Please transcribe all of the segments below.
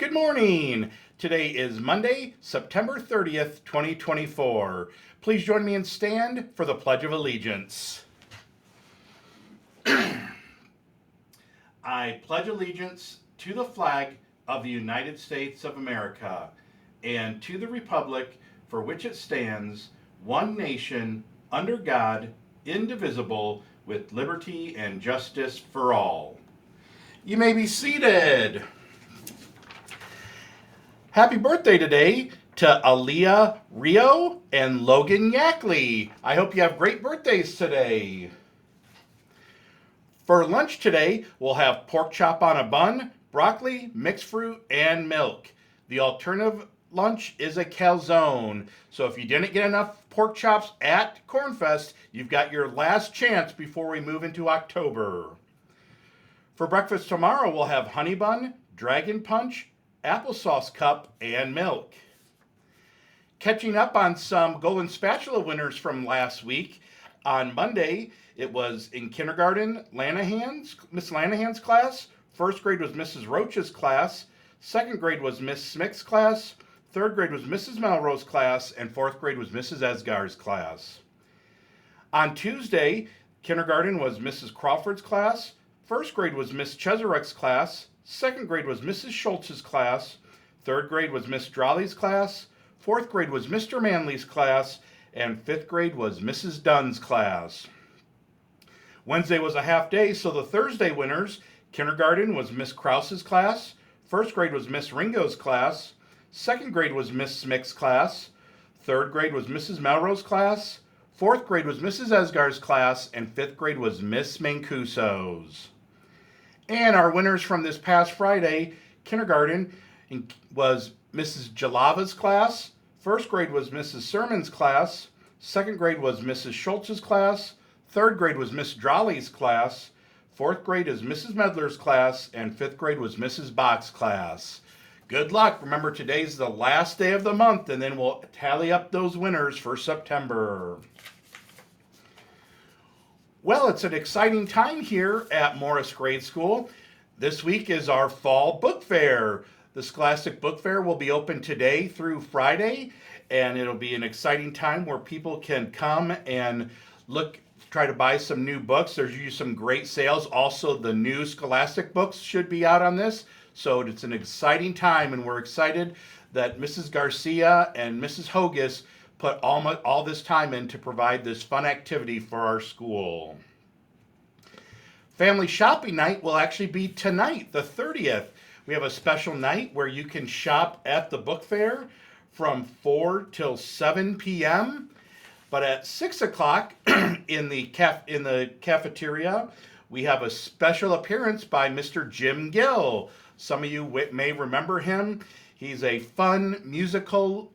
Good morning. Today is Monday, September 30th, 2024. Please join me and stand for the Pledge of Allegiance. I pledge allegiance to the flag of the United States of America and to the republic for which it stands, one nation, under God, indivisible, with liberty and justice for all. You may be seated. Happy birthday today to Aaliyah Rio and Logan Yackley. I hope you have great birthdays today. For lunch today, we'll have pork chop on a bun, broccoli, mixed fruit, and milk. The alternative lunch is a calzone. So if you didn't get enough pork chops at Cornfest, you've got your last chance before we move into October. For breakfast tomorrow, we'll have honey bun, dragon punch, applesauce cup, and milk. Catching up on some Golden Spatula winners from last week, on Monday, it was in kindergarten, Miss Lanahan's class. First grade was Mrs. Roach's class. Second grade was Miss Smick's class. Third grade was Mrs. Melrose class. And fourth grade was Mrs. Esgar's class. On Tuesday, kindergarten was Mrs. Crawford's class. First grade was Miss Chesarek's class. Second grade was Mrs. Schultz's class. Third grade was Miss Drolley's class. Fourth grade was Mr. Manley's class. And fifth grade was Mrs. Dunn's class. Wednesday was a half day, so the Thursday winners, kindergarten was Miss Krause's class. First grade was Miss Ringo's class. Second grade was Miss Smick's class. Third grade was Mrs. Melrose class. Fourth grade was Mrs. Esgar's class. And fifth grade was Miss Mancuso's. And our winners from this past Friday, kindergarten was Mrs. Jalava's class. First grade was Mrs. Sermon's class. Second grade was Mrs. Schultz's class. Third grade was Miss Drolley's class. Fourth grade is Mrs. Medler's class. And fifth grade was Mrs. Bach's class. Good luck. Remember, today's the last day of the month, and then we'll tally up those winners for September. Well, it's an exciting time here at Morris Grade School. This week is our fall book fair. The Scholastic Book Fair will be open today through Friday, and it'll be an exciting time where people can come and try to buy some new books. There's usually some great sales. Also, the new Scholastic books should be out on this. So it's an exciting time, and we're excited that Mrs. Garcia and Mrs. Hogus put all this time in to provide this fun activity for our school. Family shopping night will actually be tonight, the 30th. We have a special night where you can shop at the book fair from 4 till 7 p.m. But at 6 o'clock in the cafeteria, we have a special appearance by Mr. Jim Gill. Some of you may remember him. He's a fun musical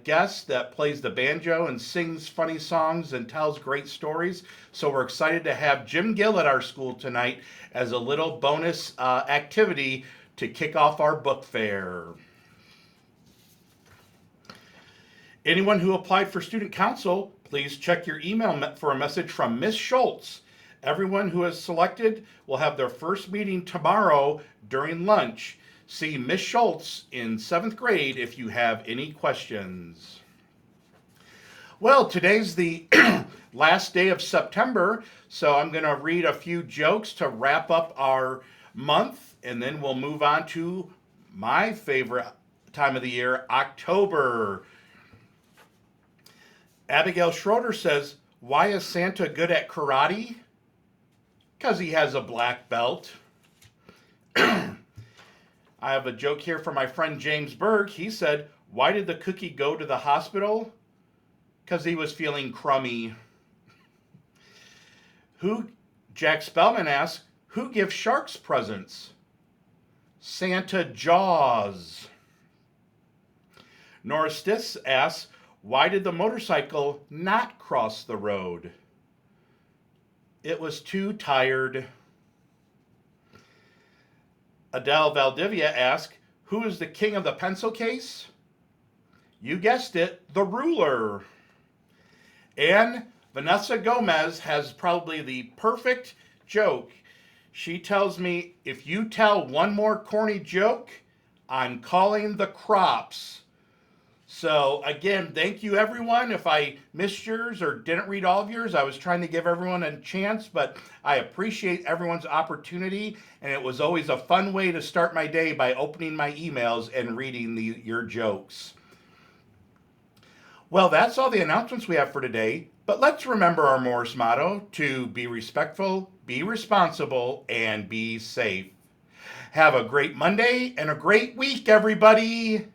guest that plays the banjo and sings funny songs and tells great stories. So we're excited to have Jim Gill at our school tonight as a little bonus activity to kick off our book fair. Anyone who applied for student council, please check your email for a message from Miss Schultz. Everyone who is selected will have their first meeting tomorrow during lunch. See Miss Schultz in 7th grade if you have any questions. Well, today's the last day of September, so I'm going to read a few jokes to wrap up our month, and then we'll move on to my favorite time of the year, October. Abigail Schroeder says, "Why is Santa good at karate?" Because he has a black belt. I have a joke here from my friend James Berg. He said, "Why did the cookie go to the hospital?" Because he was feeling crummy. Jack Spellman asks, "Who gives sharks presents?" Santa Jaws. Nora Stiss asks, "Why did the motorcycle not cross the road?" It was too tired. Adele Valdivia asks, "Who is the king of the pencil case?" You guessed it, the ruler. And Vanessa Gomez has probably the perfect joke. She tells me, if you tell one more corny joke, on calling the crops. So again, thank you everyone. If I missed yours or didn't read all of yours, I was trying to give everyone a chance, but I appreciate everyone's opportunity, and it was always a fun way to start my day by opening my emails and reading your jokes. Well, that's all the announcements we have for today, but let's remember our Morse motto to be respectful, be responsible, and be safe. Have a great Monday and a great week, everybody.